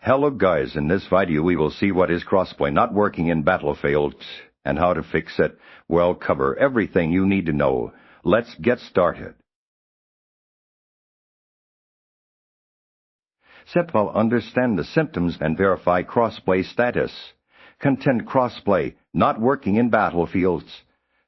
Hello guys, in this video we will see what is crossplay not working in Battlefield and how to fix it. We'll cover everything you need to know. Let's get started. Step 1. Understand the symptoms and verify crossplay status. Content crossplay not working in Battlefields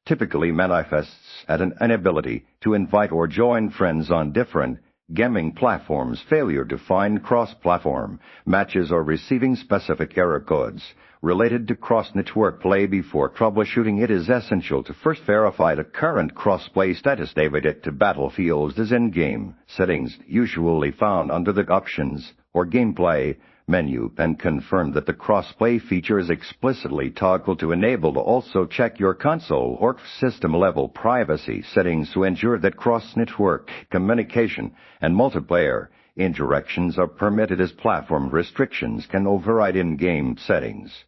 typically manifests as an inability to invite or join friends on different gaming platforms, failure to find cross-platform matches, or receiving specific error codes related to cross-network play. Before troubleshooting, it is essential to first verify the current cross-play status. Related to Battlefields is in-game settings, usually found under the Options or Gameplay menu, and confirm that the crossplay feature is explicitly toggled to enable. Also check your console or system-level privacy settings to ensure that cross-network communication and multiplayer interactions are permitted, as platform restrictions can override in-game settings.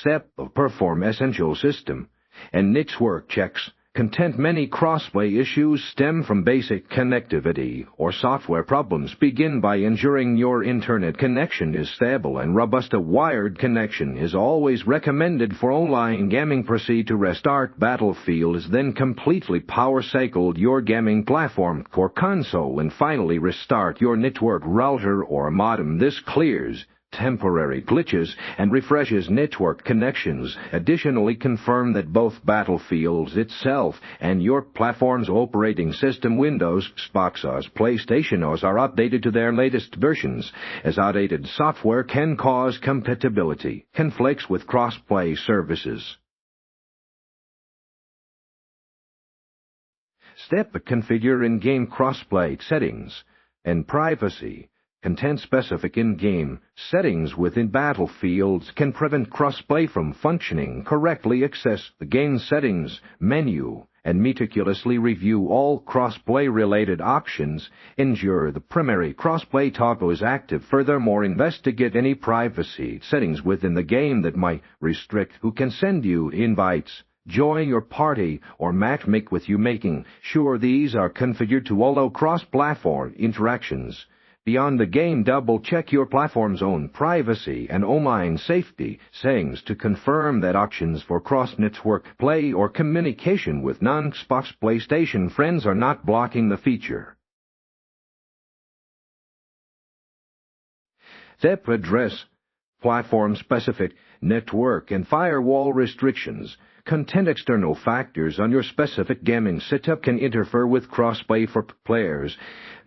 Step of perform essential system and network checks. Content many crossplay issues stem from basic connectivity or software problems. Begin by ensuring your internet connection is stable and robust. A wired connection is always recommended for online gaming. Proceed to restart Battlefield, then completely power cycle your gaming platform or console, and finally restart your network router or modem. This clears temporary glitches and refreshes network connections. Additionally, confirm that both Battlefield itself and your platform's operating system, Windows, Xbox, or PlayStation, are updated to their latest versions, as outdated software can cause compatibility conflicts with crossplay services. Step 2. Configure in-game crossplay settings and privacy. Content-specific in-game settings within Battlefields can prevent crossplay from functioning correctly. Access the Game Settings menu and meticulously review all crossplay-related options. Ensure the primary crossplay toggle is active. Furthermore, investigate any privacy settings within the game that might restrict who can send you invites, join your party, or matchmake with you, making sure these are configured to allow cross-platform interactions. Beyond the game, double-check your platform's own privacy and online safety settings to confirm that options for cross-network play or communication with non-Xbox PlayStation friends are not blocking the feature. Step 3. Address platform-specific network and firewall restrictions. Content external factors on your specific gaming setup can interfere with crossplay for players.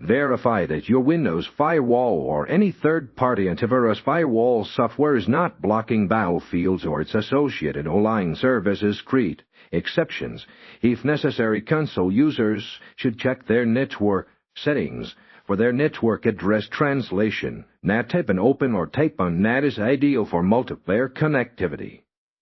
Verify that your Windows firewall or any third-party antivirus firewall software is not blocking Battlefields or its associated online services. Create exceptions. If necessary, console users should check their network settings for their network address translation. NAT type and open or type on NAT is ideal for multiplayer connectivity,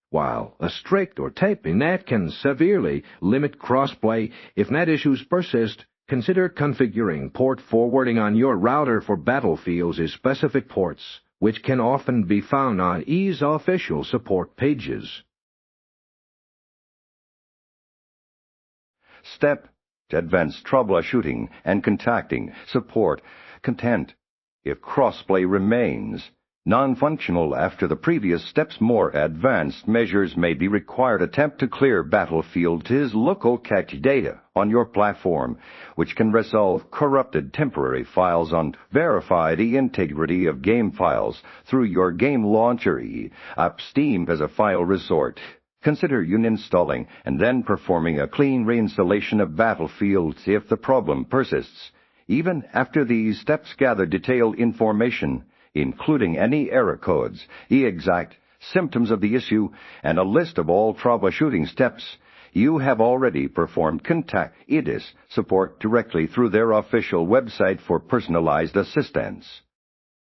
while a strict or typing NAT can severely limit crossplay. If NAT issues persist, consider configuring port forwarding on your router for Battlefield's specific ports, which can often be found on EA's official support pages. Step to advanced troubleshooting and contacting support. Content if crossplay remains non-functional after the previous steps, more advanced measures may be required. Attempt to clear Battlefield's local cache data on your platform, which can resolve corrupted temporary files on. Verify the integrity of game files through your game launcher app Steam as a file resort. Consider uninstalling and then performing a clean reinstallation of Battlefield if the problem persists. Even after these steps, gather detailed information, including any error codes, the exact symptoms of the issue, and a list of all troubleshooting steps you have already performed. Contact IDIS support directly through their official website for personalized assistance.